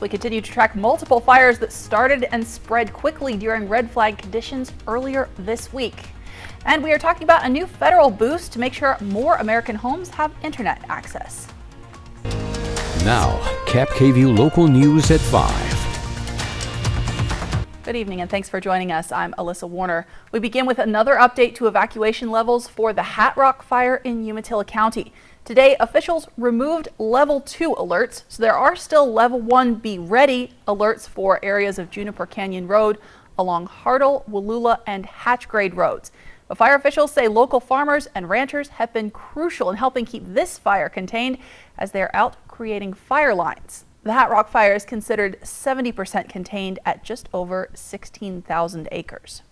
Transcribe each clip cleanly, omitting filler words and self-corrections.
We continue to track multiple fires that started and spread quickly during red flag conditions earlier this week. And we are talking about a new federal boost to make sure more American homes have internet access. Now, KAPP KVEW local news at 5. Good evening and thanks for joining us. I'm Alyssa Warner. We begin with another update to evacuation levels for the Hat Rock fire in Umatilla County. Today, officials removed level 2 alerts, so there are still level 1 be ready alerts for areas of Juniper Canyon Road along Hartle, Wallula, and Hatch Grade roads. But fire officials say local farmers and ranchers have been crucial in helping keep this fire contained as they're out creating fire lines. The Hat Rock fire is considered 70% contained at just over 16,000 acres.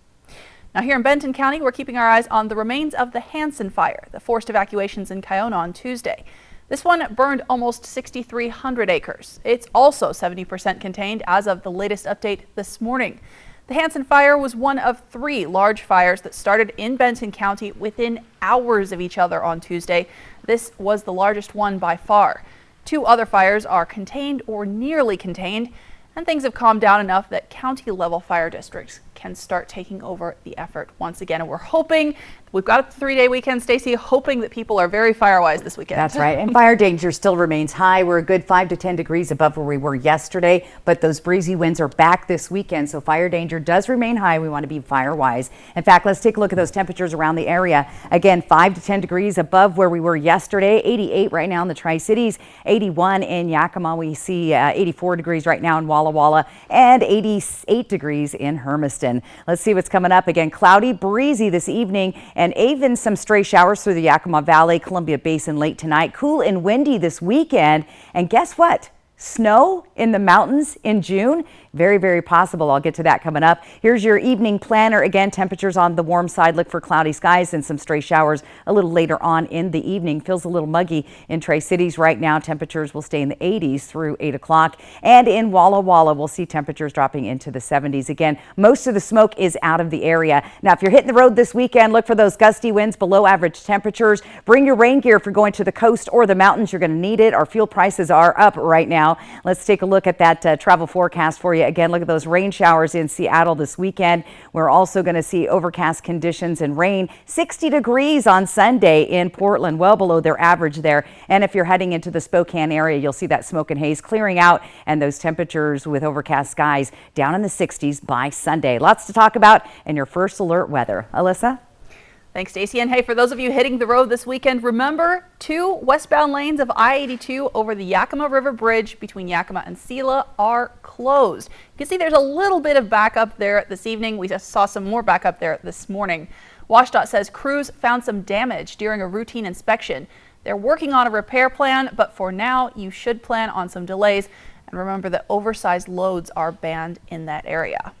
Now here in Benton County, we're keeping our eyes on the remains of the Hansen fire that forced evacuations in Kiona on Tuesday. This one burned almost 6,300 acres. It's also 70% contained as of the latest update this morning. The Hansen fire was one of 3 large fires that started in Benton County within hours of each other on Tuesday. This was the largest one by far. 2 other fires are contained or nearly contained, and things have calmed down enough that county-level fire districts can start taking over the effort once again. And we're hoping, we've got a 3-day weekend, Stacey, hoping that people are very fire-wise this weekend. That's right. And fire danger still remains high. We're a good 5 to 10 degrees above where we were yesterday, but those breezy winds are back this weekend. So fire danger does remain high. We want to be fire-wise. In fact, let's take a look at those temperatures around the area. Again, 5 to 10 degrees above where we were yesterday. 88 right now in the Tri-Cities, 81 in Yakima. We see 84 degrees right now in Walla Walla and 88 degrees in Hermiston. Let's see what's coming up. Again, cloudy, breezy this evening, and even some stray showers through the Yakima Valley, Columbia Basin late tonight. Cool and windy this weekend. And guess what? Snow in the mountains in June. Very, very possible. I'll get to that coming up. Here's your evening planner. Again, temperatures on the warm side. Look for cloudy skies and some stray showers a little later on in the evening. Feels a little muggy in Tri-Cities right now. Temperatures will stay in the 80s through 8 o'clock. And in Walla Walla, we'll see temperatures dropping into the 70s. Again, most of the smoke is out of the area. Now, if you're hitting the road this weekend, look for those gusty winds, below average temperatures. Bring your rain gear if you're going to the coast or the mountains. You're going to need it. Our fuel prices are up right now. Let's take a look at that travel forecast for you. Again, look at those rain showers in Seattle this weekend. We're also going to see overcast conditions and rain. 60 degrees on Sunday in Portland, well below their average there. And if you're heading into the Spokane area, you'll see that smoke and haze clearing out and those temperatures with overcast skies down in the 60s by Sunday. Lots to talk about in your first alert weather. Alyssa? Thanks, Stacey. And hey, for those of you hitting the road this weekend, remember 2 westbound lanes of I-82 over the Yakima River Bridge between Yakima and Selah are closed. You can see there's a little bit of backup there this evening. We just saw some more backup there this morning. WashDOT says crews found some damage during a routine inspection. They're working on a repair plan, but for now, you should plan on some delays. And remember that oversized loads are banned in that area.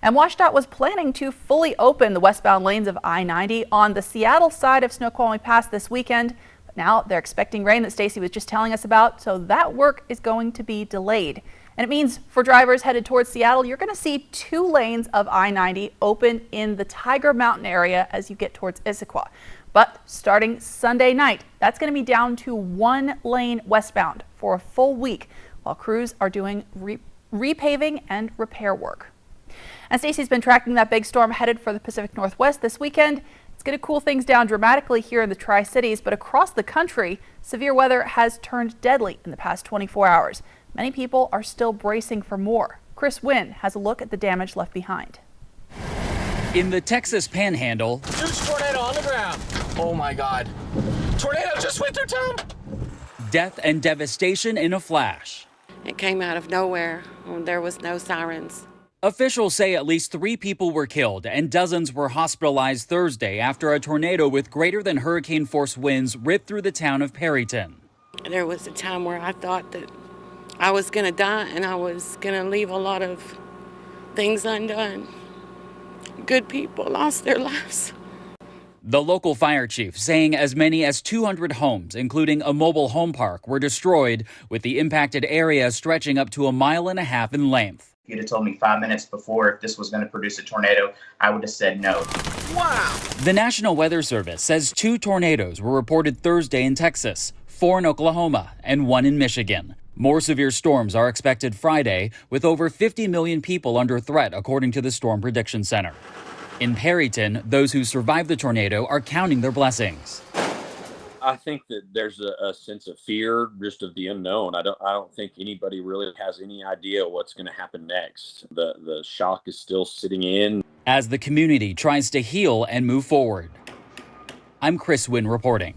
And WashDOT was planning to fully open the westbound lanes of I-90 on the Seattle side of Snoqualmie Pass this weekend. But now they're expecting rain that Stacey was just telling us about, so that work is going to be delayed. And it means for drivers headed towards Seattle, you're going to see 2 lanes of I-90 open in the Tiger Mountain area as you get towards Issaquah. But starting Sunday night, that's going to be down to 1 lane westbound for a full week while crews are doing repaving and repair work. And Stacey's been tracking that big storm headed for the Pacific Northwest this weekend. It's going to cool things down dramatically here in the Tri-Cities, but across the country, severe weather has turned deadly in the past 24 hours. Many people are still bracing for more. Chris Wynn has a look at the damage left behind. In the Texas Panhandle, huge tornado on the ground. Oh my God. Tornado just went through town. Death and devastation in a flash. It came out of nowhere. There was no sirens. Officials say at least 3 people were killed and dozens were hospitalized Thursday after a tornado with greater than hurricane force winds ripped through the town of Perryton. There was a time where I thought that I was going to die and I was going to leave a lot of things undone. Good people lost their lives. The local fire chief saying as many as 200 homes, including a mobile home park, were destroyed, with the impacted area stretching up to 1.5 miles in length. If you'd have told me 5 minutes before if this was going to produce a tornado, I would have said no. Wow! The National Weather Service says 2 tornadoes were reported Thursday in Texas, 4 in Oklahoma, and 1 in Michigan. More severe storms are expected Friday, with over 50 million people under threat, according to the Storm Prediction Center. In Perryton, those who survived the tornado are counting their blessings. I think that there's a sense of fear, just of the unknown. I don't think anybody really has any idea what's going to happen next. The shock is still sitting in. As the community tries to heal and move forward. I'm Chris Wynn reporting.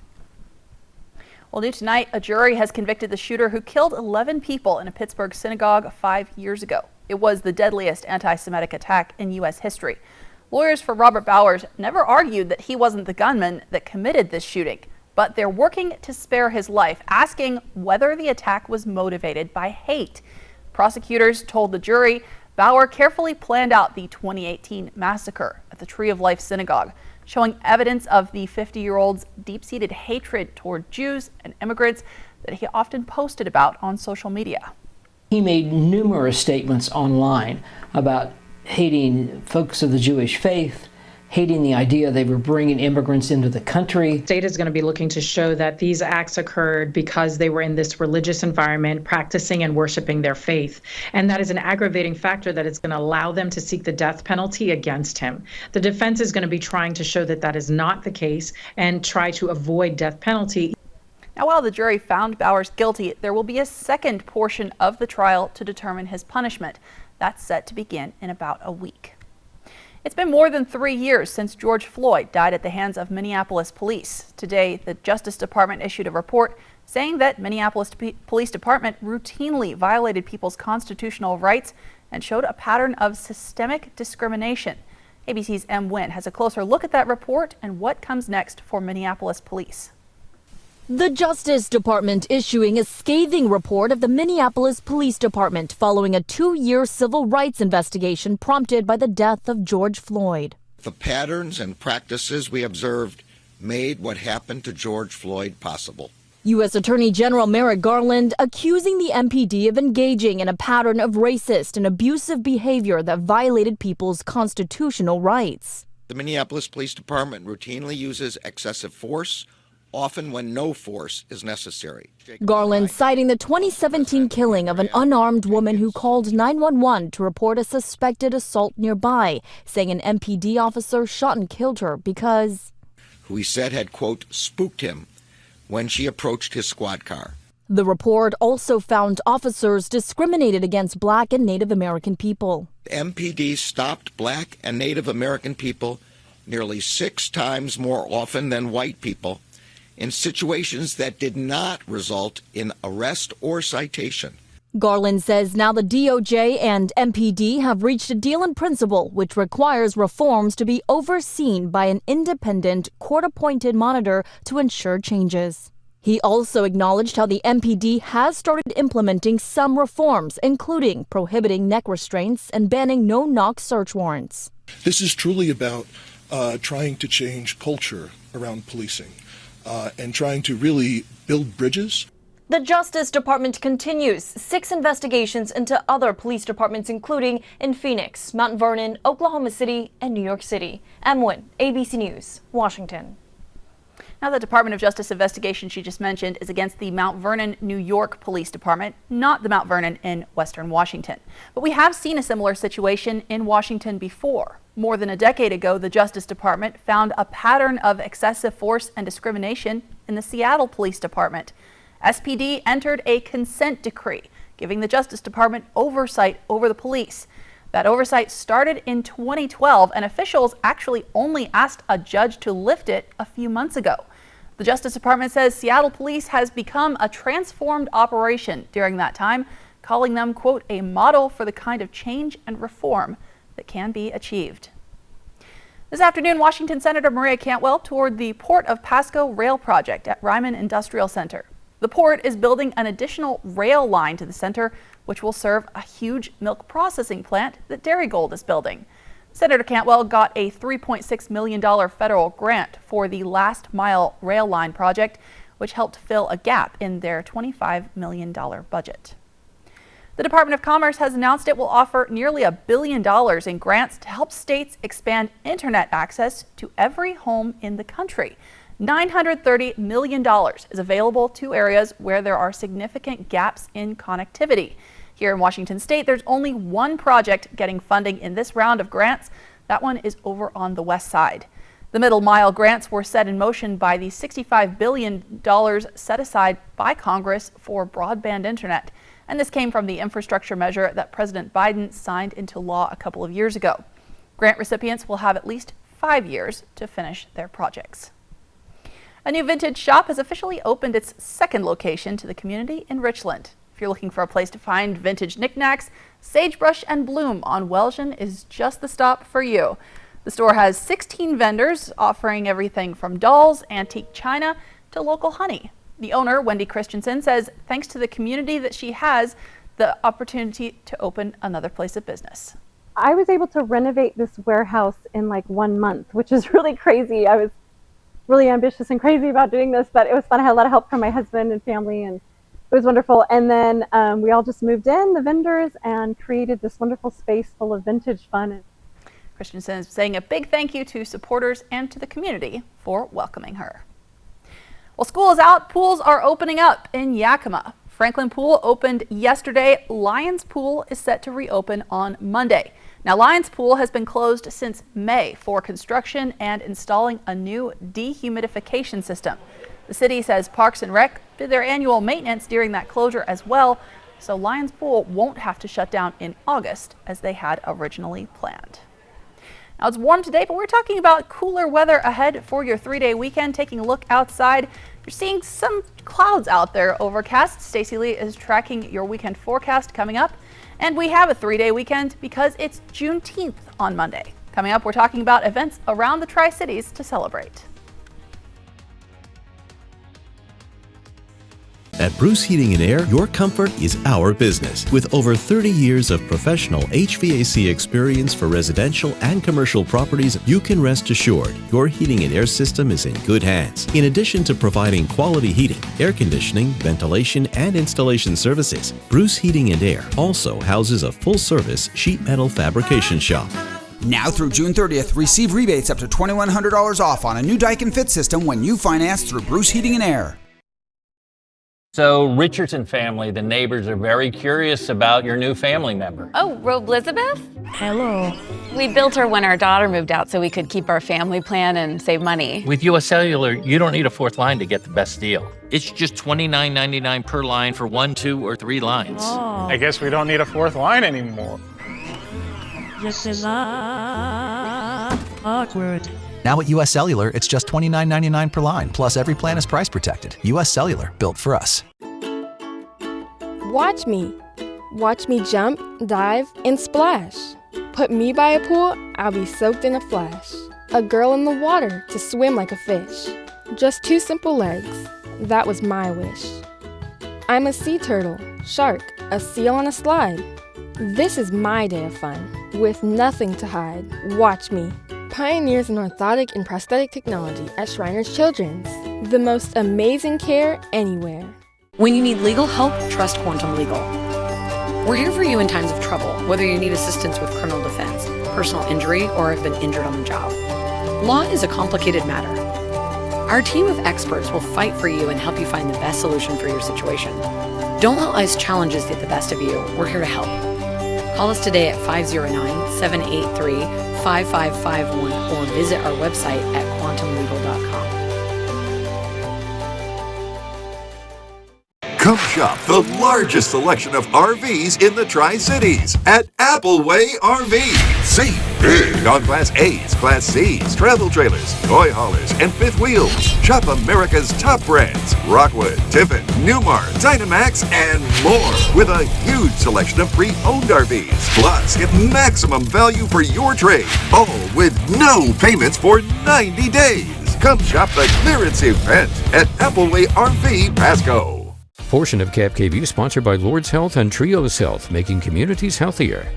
Well, new tonight, a jury has convicted the shooter who killed 11 people in a Pittsburgh synagogue 5 years ago. It was the deadliest anti-Semitic attack in U.S. history. Lawyers for Robert Bowers never argued that he wasn't the gunman that committed this shooting, but they're working to spare his life, asking whether the attack was motivated by hate. Prosecutors told the jury Bauer carefully planned out the 2018 massacre at the Tree of Life synagogue, showing evidence of the 50-year-old's deep-seated hatred toward Jews and immigrants that he often posted about on social media. He made numerous statements online about hating folks of the Jewish faith, hating the idea they were bringing immigrants into the country. The state is going to be looking to show that these acts occurred because they were in this religious environment, practicing and worshiping their faith. And that is an aggravating factor that is going to allow them to seek the death penalty against him. The defense is going to be trying to show that that is not the case and try to avoid death penalty. Now, while the jury found Bowers guilty, there will be a second portion of the trial to determine his punishment. That's set to begin in about a week. It's been more than 3 years since George Floyd died at the hands of Minneapolis police. Today, the Justice Department issued a report saying that Minneapolis Police Department routinely violated people's constitutional rights and showed a pattern of systemic discrimination. ABC's M. Nguyen has a closer look at that report and what comes next for Minneapolis police. The Justice Department issuing a scathing report of the Minneapolis Police Department following a 2-year civil rights investigation prompted by the death of George Floyd. The patterns and practices we observed made what happened to George Floyd possible. U.S. Attorney General Merrick Garland accusing the MPD of engaging in a pattern of racist and abusive behavior that violated people's constitutional rights. The Minneapolis Police Department routinely uses excessive force, often when no force is necessary. Garland citing the 2017 killing of an unarmed woman who called 911 to report a suspected assault nearby, saying an MPD officer shot and killed her because, who he said had, quote, spooked him when she approached his squad car. The report also found officers discriminated against Black and Native American people. MPD stopped Black and Native American people nearly 6 times more often than white people, in situations that did not result in arrest or citation. Garland says now the DOJ and MPD have reached a deal in principle, which requires reforms to be overseen by an independent, court-appointed monitor to ensure changes. He also acknowledged how the MPD has started implementing some reforms, including prohibiting neck restraints and banning no-knock search warrants. This is truly about trying to change culture around policing. And trying to really build bridges. The Justice Department continues 6 investigations into other police departments, including in Phoenix, Mount Vernon, Oklahoma City, and New York City. M. Nguyen, ABC News, Washington. Now, the Department of Justice investigation she just mentioned is against the Mount Vernon, New York Police Department, not the Mount Vernon in Western Washington. But we have seen a similar situation in Washington before. More than a decade ago, the Justice Department found a pattern of excessive force and discrimination in the Seattle Police Department. SPD entered a consent decree, giving the Justice Department oversight over the police. That oversight started in 2012, and officials actually only asked a judge to lift it a few months ago. The Justice Department says Seattle Police has become a transformed operation during that time, calling them, quote, a model for the kind of change and reform that can be achieved. This afternoon, Washington Senator Maria Cantwell toured the Port of Pasco rail project at Ryman Industrial Center. The port is building an additional rail line to the center, which will serve a huge milk processing plant that Dairygold is building. Senator Cantwell got a $3.6 million federal grant for the last mile rail line project, which helped fill a gap in their $25 million budget. The Department of Commerce has announced it will offer nearly $1 billion in grants to help states expand internet access to every home in the country. $930 million is available to areas where there are significant gaps in connectivity. Here in Washington State, there's only one project getting funding in this round of grants. That one is over on the west side. The middle mile grants were set in motion by the $65 billion set aside by Congress for broadband internet. And this came from the infrastructure measure that President Biden signed into law a couple of years ago. Grant recipients will have at least 5 years to finish their projects. A new vintage shop has officially opened its second location to the community in Richland. If you're looking for a place to find vintage knickknacks, Sagebrush and Bloom on Welshon is just the stop for you. The store has 16 vendors offering everything from dolls, antique china, to local honey. The owner, Wendy Christensen, says thanks to the community that she has the opportunity to open another place of business. I was able to renovate this warehouse in like 1 month, which is really crazy. I was really ambitious and crazy about doing this, but it was fun. I had a lot of help from my husband and family, and it was wonderful. And then we all just moved in, the vendors, and created this wonderful space full of vintage fun. Christensen is saying a big thank you to supporters and to the community for welcoming her. Well, school is out, pools are opening up in Yakima. Franklin Pool opened yesterday. Lions Pool is set to reopen on Monday. Now, Lions Pool has been closed since May for construction and installing a new dehumidification system. The city says Parks and Rec did their annual maintenance during that closure as well, so Lions Pool won't have to shut down in August as they had originally planned. Now, it's warm today, but we're talking about cooler weather ahead for your 3-day weekend. Taking a look outside, you're seeing some clouds out there, overcast. Stacey Lee is tracking your weekend forecast coming up. And we have a 3-day weekend because it's Juneteenth on Monday. Coming up, we're talking about events around the Tri-Cities to celebrate. At Bruce Heating and Air, your comfort is our business. With over 30 years of professional HVAC experience for residential and commercial properties, you can rest assured your heating and air system is in good hands. In addition to providing quality heating, air conditioning, ventilation, and installation services, Bruce Heating and Air also houses a full-service sheet metal fabrication shop. Now through June 30th, receive rebates up to $2,100 off on a new Daikin Fit system when you finance through Bruce Heating and Air. So Richardson family, the neighbors are very curious about your new family member. Oh, Elizabeth? Hello. We built her when our daughter moved out so we could keep our family plan and save money. With US Cellular, you don't need a fourth line to get the best deal. It's just $29.99 per line for 1, 2, or 3 lines. Oh. I guess we don't need a fourth line anymore. This is awkward. Now at US Cellular, it's just $29.99 per line, plus every plan is price protected. US Cellular, built for us. Watch me. Watch me jump, dive, and splash. Put me by a pool, I'll be soaked in a flash. A girl in the water to swim like a fish. Just 2 simple legs. That was my wish. I'm a sea turtle, shark, a seal on a slide. This is my day of fun, with nothing to hide. Watch me. Pioneers in orthotic and prosthetic technology at Shriners Children's. The most amazing care anywhere. When you need legal help, trust Quantum Legal. We're here for you in times of trouble, whether you need assistance with criminal defense, personal injury, or have been injured on the job. Law is a complicated matter. Our team of experts will fight for you and help you find the best solution for your situation. Don't let life's challenges get the best of you. We're here to help. Call us today at 509-783-5551 or visit our website at quantumlegal.com. Come shop the largest selection of RVs in the Tri-Cities at Appleway RV. Save big on Class A's, Class C's, travel trailers, toy haulers, and fifth wheels. Shop America's top brands, Rockwood, Tiffin, Newmar, Dynamax, and more, with a huge selection of pre-owned RVs. Plus, get maximum value for your trade, all with no payments for 90 days. Come shop the clearance event at Appleway RV Pasco. Portion of KAPP sponsored by Lord's Health and Trios Health, making communities healthier.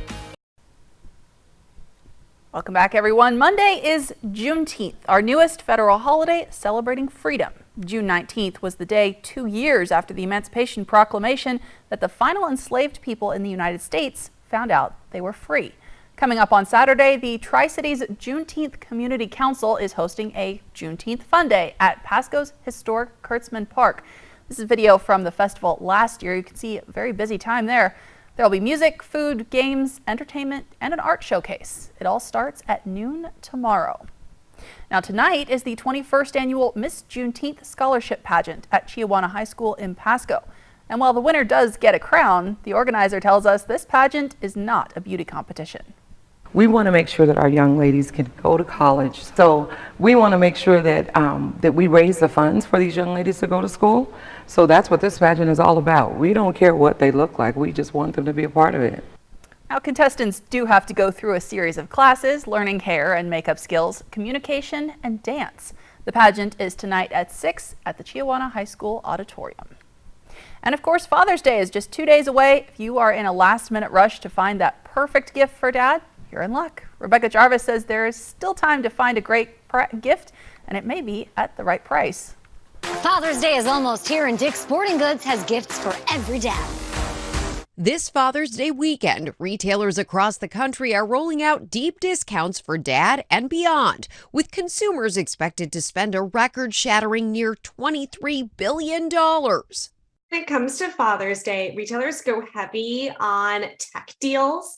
Welcome back, everyone. Monday is Juneteenth, our newest federal holiday celebrating freedom. June 19th was the day 2 years after the Emancipation Proclamation that the final enslaved people in the United States found out they were free. Coming up on Saturday, the Tri-Cities Juneteenth Community Council is hosting a Juneteenth Fun Day at Pasco's historic Kurtzman Park. This is video from the festival last year. You can see a very busy time there. There will be music, food, games, entertainment, and an art showcase. It all starts at noon tomorrow. Now tonight is the 21st annual Miss Juneteenth Scholarship Pageant at Chiawana High School in Pasco. And while the winner does get a crown, the organizer tells us this pageant is not a beauty competition. We want to make sure that our young ladies can go to college. So we want to make sure that that we raise the funds for these young ladies to go to school. So that's what this pageant is all about. We don't care what they look like. We just want them to be a part of it. Now, contestants do have to go through a series of classes, learning hair and makeup skills, communication, and dance. The pageant is tonight at 6 at the Chiawana High School auditorium. And of course, Father's Day is just 2 days away. If you are in a last-minute rush to find that perfect gift for Dad, you're in luck. Rebecca Jarvis says there is still time to find a great gift, and it may be at the right price. Father's Day is almost here, and Dick's Sporting Goods has gifts for every dad. This Father's Day weekend, retailers across the country are rolling out deep discounts for dad and beyond, with consumers expected to spend a record-shattering near $23 billion. When it comes to Father's Day, retailers go heavy on tech deals.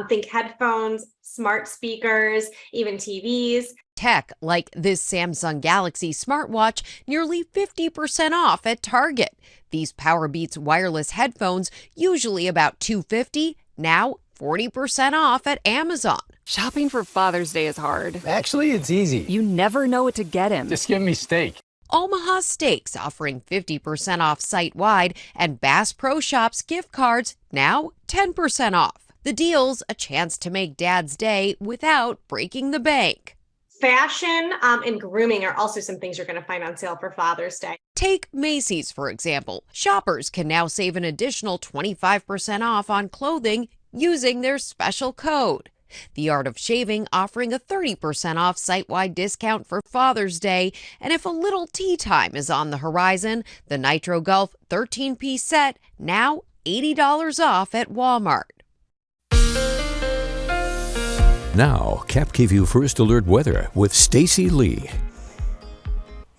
Think headphones, smart speakers, even TVs. Tech, like this Samsung Galaxy smartwatch, nearly 50% off at Target. These PowerBeats wireless headphones, usually about $250, now 40% off at Amazon. Shopping for Father's Day is hard. Actually, it's easy. You never know what to get him. Just give me steak. Omaha Steaks offering 50% off site-wide, and Bass Pro Shops gift cards now 10% off. The deal's a chance to make Dad's day without breaking the bank. Fashion and grooming are also some things you're going to find on sale for Father's Day. Take Macy's, for example. Shoppers can now save an additional 25% off on clothing using their special code. The Art of Shaving offering a 30% off site-wide discount for Father's Day. And if a little tea time is on the horizon, the Nitro Golf 13-piece set now $80 off at Walmart. Now, KAPP First Alert Weather with Stacy Lee.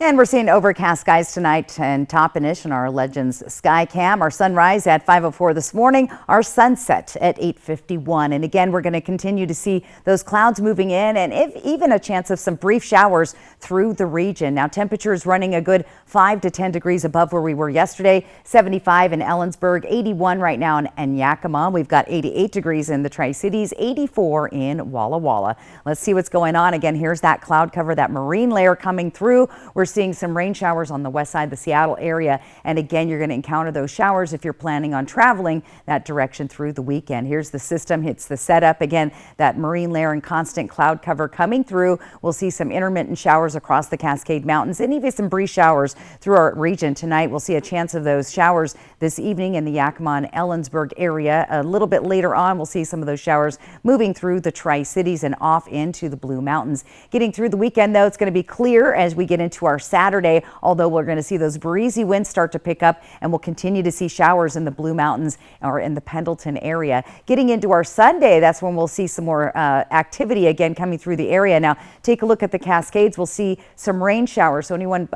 And we're seeing overcast skies tonight and topping-ish in our Legends Sky Cam. Our sunrise at 5:04 this morning, our sunset at 8:51. And again, we're going to continue to see those clouds moving in and even a chance of some brief showers through the region. Now, temperatures running a good 5 to 10 degrees above where we were yesterday. 75 in Ellensburg, 81 right now in Yakima. We've got 88 degrees in the Tri-Cities, 84 in Walla Walla. Let's see what's going on. Again, here's that cloud cover, that marine layer coming through. We're seeing some rain showers on the west side of the Seattle area. And again, you're going to encounter those showers if you're planning on traveling that direction through the weekend. Here's the system. It's the setup. Again, that marine layer and constant cloud cover coming through. We'll see some intermittent showers across the Cascade Mountains and even some brief showers through our region tonight. We'll see a chance of those showers this evening in the Yakima and Ellensburg area. A little bit later on, we'll see some of those showers moving through the Tri-Cities and off into the Blue Mountains. Getting through the weekend, though, it's going to be clear as we get into our Saturday, although we're going to see those breezy winds start to pick up, and we'll continue to see showers in the Blue Mountains or in the Pendleton area. Getting into our Sunday, that's when we'll see some more activity again coming through the area. Now, take a look at the Cascades. We'll see some rain showers. So anyone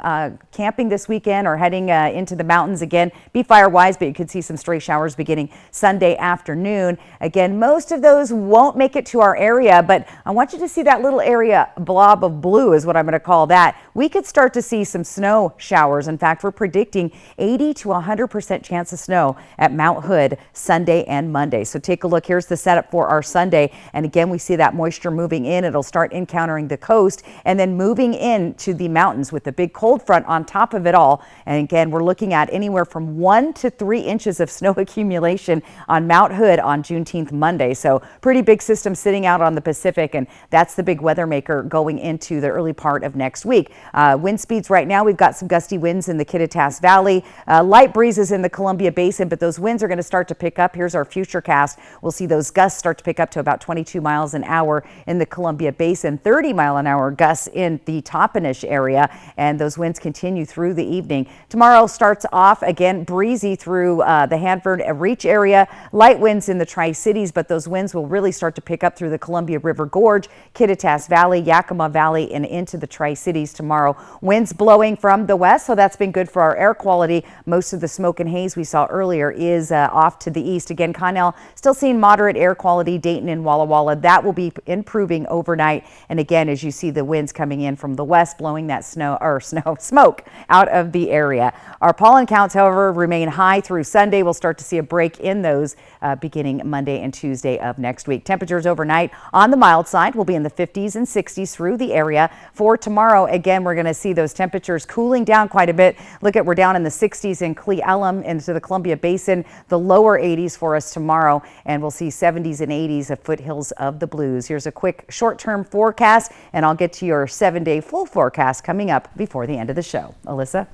camping this weekend or heading into the mountains, again, be fire-wise, but you could see some stray showers beginning Sunday afternoon. Again, most of those won't make it to our area, but I want you to see that little area blob of blue is what I'm going to call that. We could start to see some snow showers. In fact, we're predicting 80 to 100% chance of snow at Mount Hood Sunday and Monday. So take a look. Here's the setup for our Sunday. And again, we see that moisture moving in. It'll start encountering the coast and then moving into the mountains with the big cold front on top of it all. And again, we're looking at anywhere from 1 to 3 inches of snow accumulation on Mount Hood on Juneteenth Monday. So pretty big system sitting out on the Pacific, and that's the big weather maker going into the early part of next week. Winds speeds right now. We've got some gusty winds in the Kittitas Valley, light breezes in the Columbia Basin, but those winds are going to start to pick up. Here's our future cast. We'll see those gusts start to pick up to about 22 miles an hour in the Columbia Basin, 30-mile-an-hour gusts in the Toppenish area, and those winds continue through the evening. Tomorrow starts off again breezy through the Hanford Reach area, light winds in the Tri-Cities, but those winds will really start to pick up through the Columbia River Gorge, Kittitas Valley, Yakima Valley, and into the Tri-Cities tomorrow. Winds blowing from the west, so that's been good for our air quality. Most of the smoke and haze we saw earlier is off to the east. Again, Connell still seeing moderate air quality, Dayton and Walla Walla. That will be improving overnight. And again, as you see the winds coming in from the west, blowing that smoke out of the area. Our pollen counts, however, remain high through Sunday. We'll start to see a break in those beginning Monday and Tuesday of next week. Temperatures overnight on the mild side will be in the 50s and 60s through the area. For tomorrow, again, we're going to see those temperatures cooling down quite a bit. Look at, we're down in the 60s in Cle Elum into the Columbia Basin, the lower 80s for us tomorrow, and we'll see 70s and 80s of foothills of the Blues. Here's a quick short-term forecast, and I'll get to your 7-day full forecast coming up before the end of the show. Alyssa?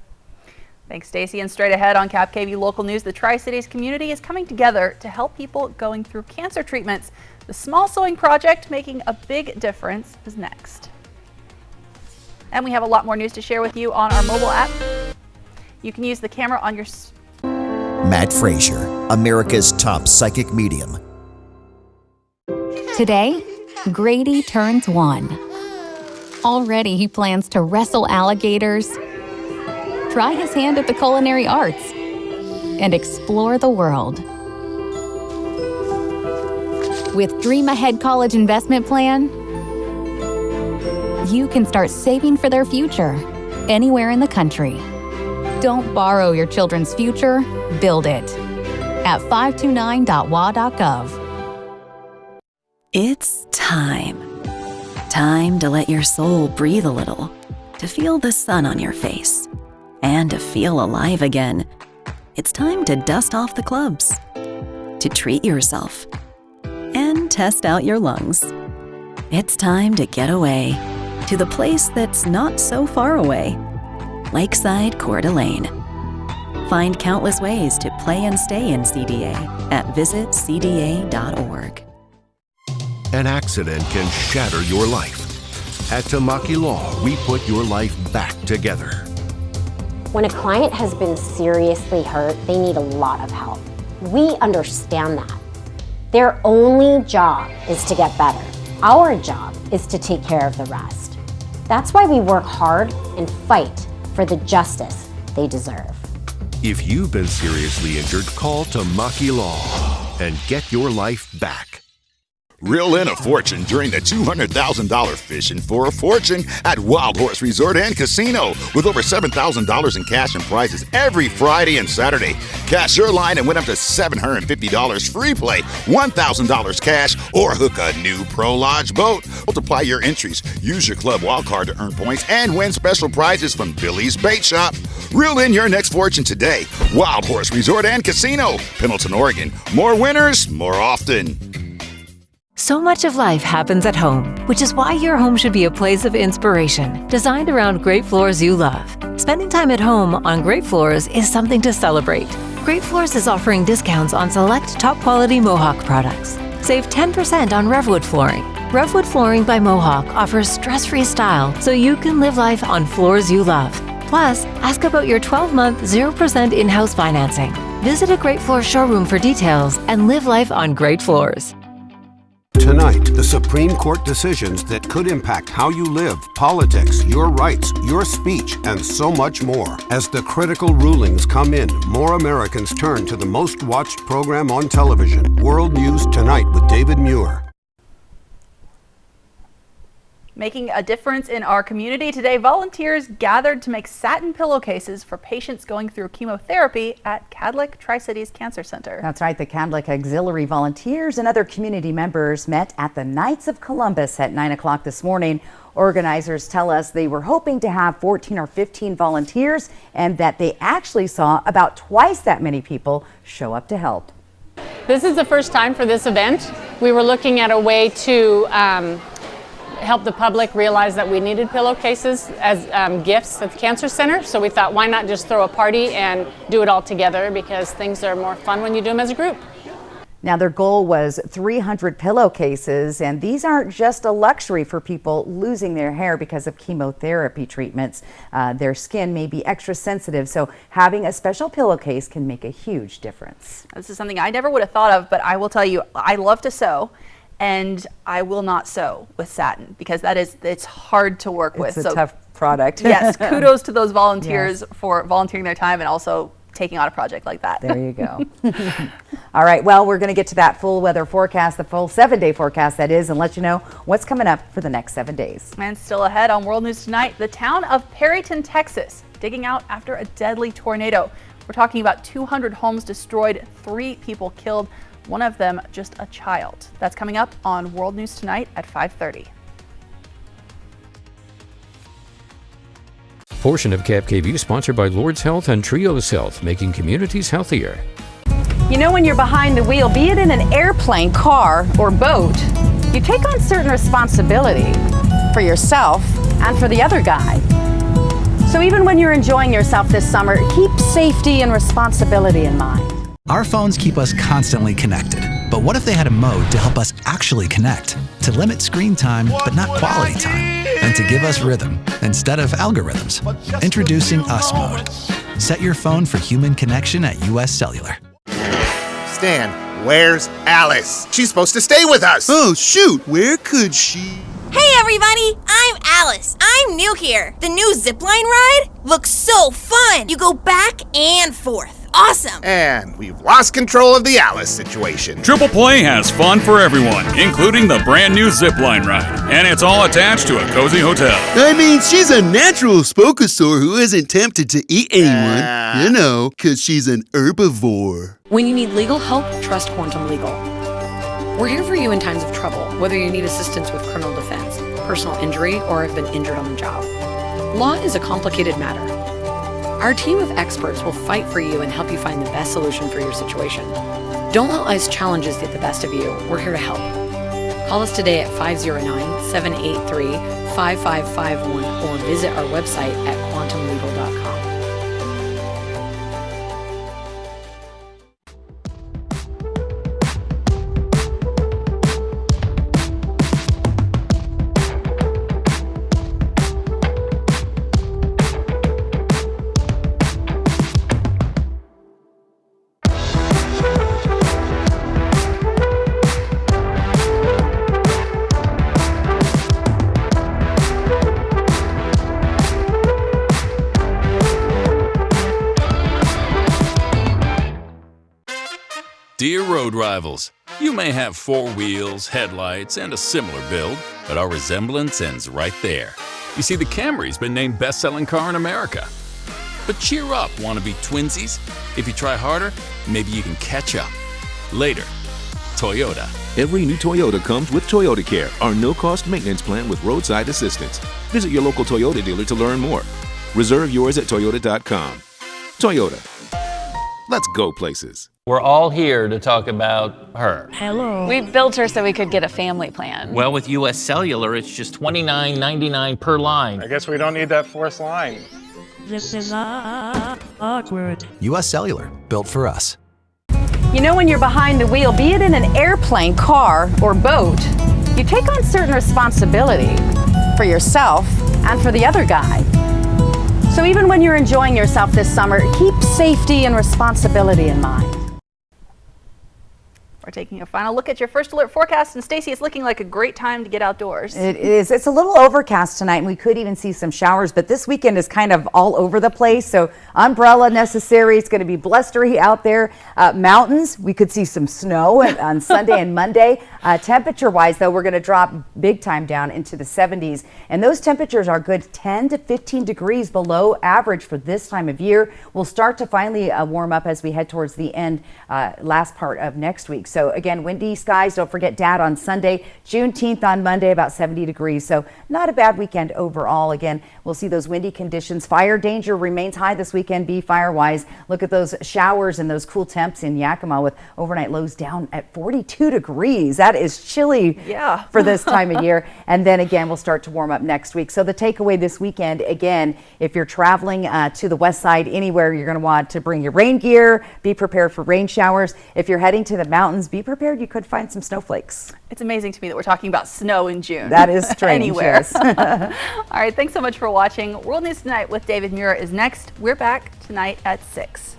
Thanks, Stacy. And straight ahead on KAPP KVEW Local News, the Tri-Cities community is coming together to help people going through cancer treatments. The Small Sewing Project making a big difference is next. And we have a lot more news to share with you on our mobile app. You can use the camera on your... Matt Frazier, America's top psychic medium. Today, Grady turns 1. Already he plans to wrestle alligators, try his hand at the culinary arts, and explore the world. With Dream Ahead College Investment Plan, you can start saving for their future anywhere in the country. Don't borrow your children's future, build it at 529.wa.gov. It's time. Time to let your soul breathe a little, to feel the sun on your face, and to feel alive again. It's time to dust off the clubs, to treat yourself, and test out your lungs. It's time to get away to the place that's not so far away, Lakeside Coeur d'Alene. Find countless ways to play and stay in CDA at visitcda.org. An accident can shatter your life. At Tamaki Law, we put your life back together. When a client has been seriously hurt, they need a lot of help. We understand that. Their only job is to get better. Our job is to take care of the rest. That's why we work hard and fight for the justice they deserve. If you've been seriously injured, call Tamaki Law and get your life back. Reel in a fortune during the $200,000 Fishing for a Fortune at Wild Horse Resort and Casino with over $7,000 in cash and prizes every Friday and Saturday. Cash your line and win up to $750 free play, $1,000 cash, or hook a new Pro Lodge boat. Multiply your entries, use your club wild card to earn points, and win special prizes from Billy's Bait Shop. Reel in your next fortune today. Wild Horse Resort and Casino, Pendleton, Oregon. More winners, more often. So much of life happens at home, which is why your home should be a place of inspiration, designed around great floors you love. Spending time at home on great floors is something to celebrate. Great Floors is offering discounts on select top-quality Mohawk products. Save 10% on Revwood flooring. Revwood Flooring by Mohawk offers stress-free style so you can live life on floors you love. Plus, ask about your 12-month 0% in-house financing. Visit a Great Floors showroom for details and live life on great floors. Tonight, the Supreme Court decisions that could impact how you live, politics, your rights, your speech, and so much more. As the critical rulings come in, more Americans turn to the most watched program on television, World News Tonight with David Muir. Making a difference in our community today, volunteers gathered to make satin pillowcases for patients going through chemotherapy at Cadlick Tri-Cities Cancer Center. That's right. The Cadlick Auxiliary volunteers and other community members met at the Knights of Columbus at 9 o'clock this morning. Organizers tell us they were hoping to have 14 or 15 volunteers and that they actually saw about twice that many people show up to help. This is the first time for this event. We were looking at a way to help the public realize that we needed pillowcases as gifts at the Cancer Center. So we thought, why not just throw a party and do it all together, because things are more fun when you do them as a group. Now, their goal was 300 pillowcases, and these aren't just a luxury for people losing their hair because of chemotherapy treatments. Their skin may be extra sensitive, so having a special pillowcase can make a huge difference. This is something I never would have thought of, but I will tell you, I love to sew, and I will not sew with satin because it's hard to work with. It's a tough product. Yes, kudos to those volunteers for volunteering their time and also taking on a project like that. There you go. All right, well, we're going to get to that full weather forecast, the full 7-day forecast that is, and let you know what's coming up for the next 7 days. And still ahead on World News Tonight, the town of Perryton, Texas, digging out after a deadly tornado. We're talking about 200 homes destroyed, 3 people killed, one of them just a child. That's coming up on World News Tonight at 5:30. Portion of KAPP sponsored by Lord's Health and Trios Health, making communities healthier. You know, when you're behind the wheel, be it in an airplane, car, or boat, you take on certain responsibility for yourself and for the other guy. So even when you're enjoying yourself this summer, keep safety and responsibility in mind. Our phones keep us constantly connected. But what if they had a mode to help us actually connect? To limit screen time, but not quality time. And to give us rhythm instead of algorithms. Introducing Us Mode. Set your phone for human connection at US Cellular. Stan, where's Alice? She's supposed to stay with us. Oh, shoot. Where could she? Hey, everybody. I'm Alice. I'm new here. The new zipline ride looks so fun. You go back and forth. Awesome. And we've lost control of the Alice situation. Triple Play has fun for everyone, including the brand new zipline ride. And it's all attached to a cozy hotel. I mean, she's a natural spokosaur who isn't tempted to eat anyone. You know, because she's an herbivore. When you need legal help, trust Quantum Legal. We're here for you in times of trouble, whether you need assistance with criminal defense, personal injury, or have been injured on the job. Law is a complicated matter. Our team of experts will fight for you and help you find the best solution for your situation. Don't let life's challenges get the best of you. We're here to help. Call us today at 509-783-5551 or visit our website at quantumlegal.com. Dear road rivals, you may have 4 wheels, headlights, and a similar build, but our resemblance ends right there. You see, the Camry's been named best-selling car in America. But cheer up, wannabe twinsies. If you try harder, maybe you can catch up. Later, Toyota. Every new Toyota comes with Toyota Care, our no-cost maintenance plan with roadside assistance. Visit your local Toyota dealer to learn more. Reserve yours at toyota.com. Toyota. Let's go places. We're all here to talk about her. Hello. We built her so we could get a family plan. Well, with US Cellular, it's just $29.99 per line. I guess we don't need that 4th line. This is awkward. US Cellular, built for us. You know, when you're behind the wheel, be it in an airplane, car, or boat, you take on certain responsibility for yourself and for the other guy. So even when you're enjoying yourself this summer, keep safety and responsibility in mind. We're taking a final look at your first alert forecast, and Stacy, it's looking like a great time to get outdoors. It is. It's a little overcast tonight, and we could even see some showers, but this weekend is kind of all over the place, so umbrella necessary. It's going to be blustery out there. Mountains, we could see some snow on Sunday and Monday. Temperature-wise, though, we're going to drop big time down into the 70s, and those temperatures are good 10 to 15 degrees below average for this time of year. We'll start to finally warm up as we head towards the end, last part of next week. So So again, windy skies. Don't forget Dad on Sunday, Juneteenth on Monday, about 70 degrees. So not a bad weekend overall. Again, we'll see those windy conditions. Fire danger remains high this weekend, be fire-wise. Look at those showers and those cool temps in Yakima with overnight lows down at 42 degrees. That is chilly for this time of year. And then again, we'll start to warm up next week. So the takeaway this weekend, again, if you're traveling to the west side anywhere, you're going to want to bring your rain gear, be prepared for rain showers. If you're heading to the mountains, be prepared. You could find some snowflakes. It's amazing to me that we're talking about snow in June. That is strange. Anywhere. Yes. All right, thanks so much for watching. World News Tonight with David Muir is next. We're back tonight at 6.